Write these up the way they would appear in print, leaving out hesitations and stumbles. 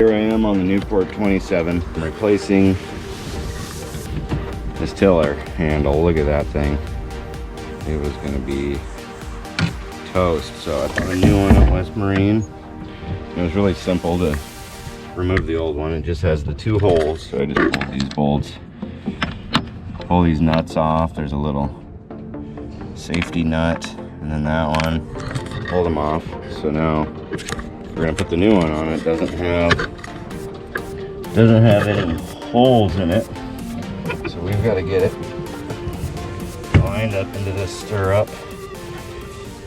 here I am on the Newport 27. I'm replacing this tiller handle. Look at that thing. It was gonna be toast, so I bought a new one at West Marine. It was really simple to remove the old one. It just has the two holes, so I just pulled these bolts, pull these nuts off. There's a little safety nut, and then that one, pull them off. So now we're gonna put the new one on. It doesn't have any holes in it, so we've got to get it lined up into this stirrup,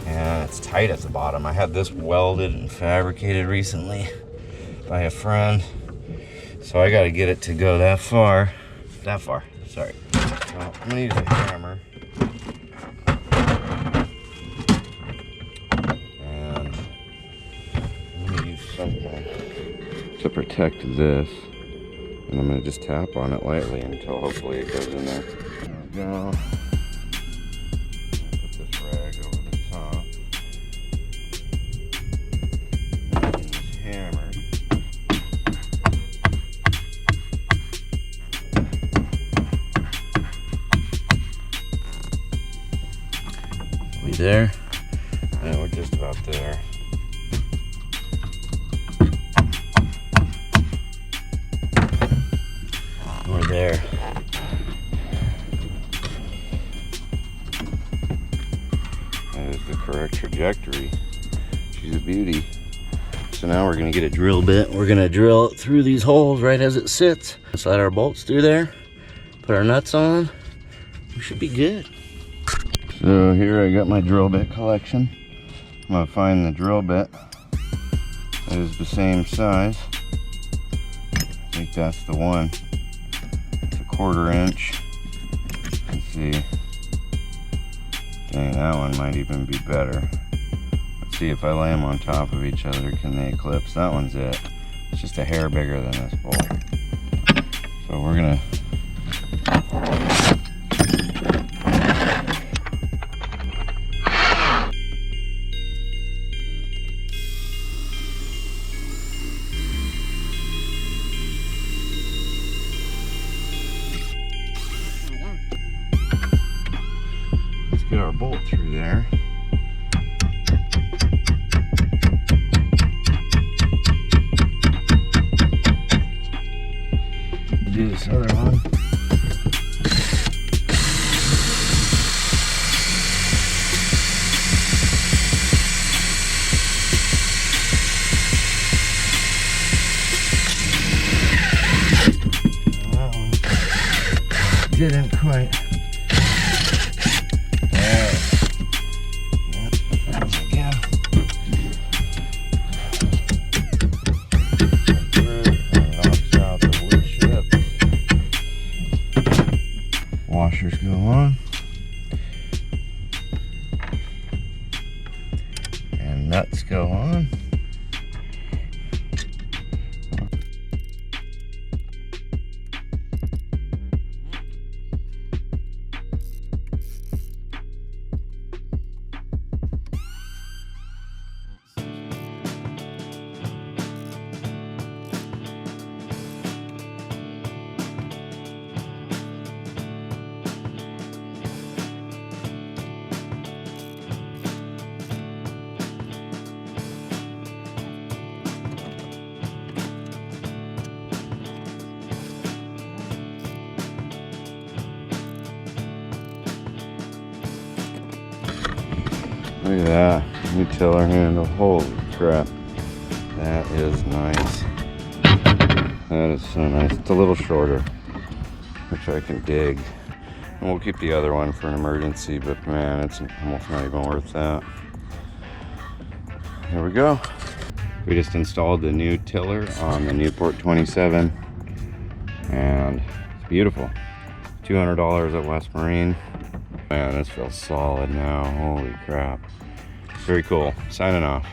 and it's tight at the bottom. I had this welded and fabricated recently by a friend, so I got to get it to go that far, sorry. So I'm gonna use a hammer, and I'm gonna use something to protect this, and I'm gonna just tap on it lightly until hopefully it goes in there. There we go. Put this rag over the top. Use hammer. We there? Yeah, we're just about there. We're there. That is the correct trajectory. She's a beauty. So now we're gonna get a drill bit. We're gonna drill it through these holes right as it sits. Slide our bolts through there, put our nuts on. We should be good. So here I got my drill bit collection. I'm gonna find the drill bit that is the same size. I think that's the one. It's a 1/4 inch. Let's see. Dang, that one might even be better. Let's see if I lay them on top of each other, can they eclipse? That one's it. It's just a hair bigger than this bolt. So we're gonna get our bolt through there. Do this other one. That one didn't quite. Washers go on, and nuts go on. Look at that, new tiller handle, holy crap. That is nice. That is so nice. It's a little shorter, which I can dig. And we'll keep the other one for an emergency, but man, it's almost not even worth that. Here we go. We just installed the new tiller on the Newport 27, and it's beautiful. $200 at West Marine. Man, this feels solid now. Holy crap. Very cool. Signing off.